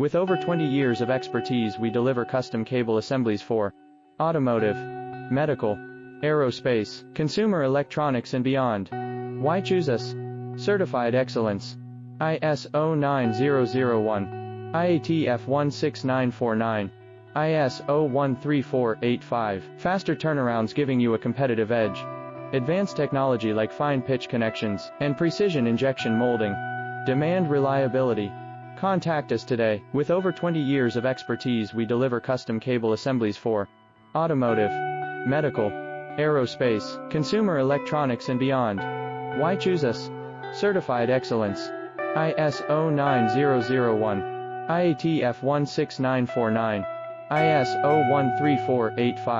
With over 20 years of expertise, we deliver custom cable assemblies for automotive, medical, aerospace, consumer electronics and beyond. Why choose us? Certified excellence. ISO 9001, IATF 16949, ISO 13485. Faster turnarounds giving you a competitive edge. Advanced technology like fine pitch connections and precision injection molding. Demand reliability. Contact us today. With over 20 years of expertise, we deliver custom cable assemblies for automotive, medical, aerospace, consumer electronics and beyond. Why choose us? Certified excellence. ISO 9001, IATF 16949, ISO 13485.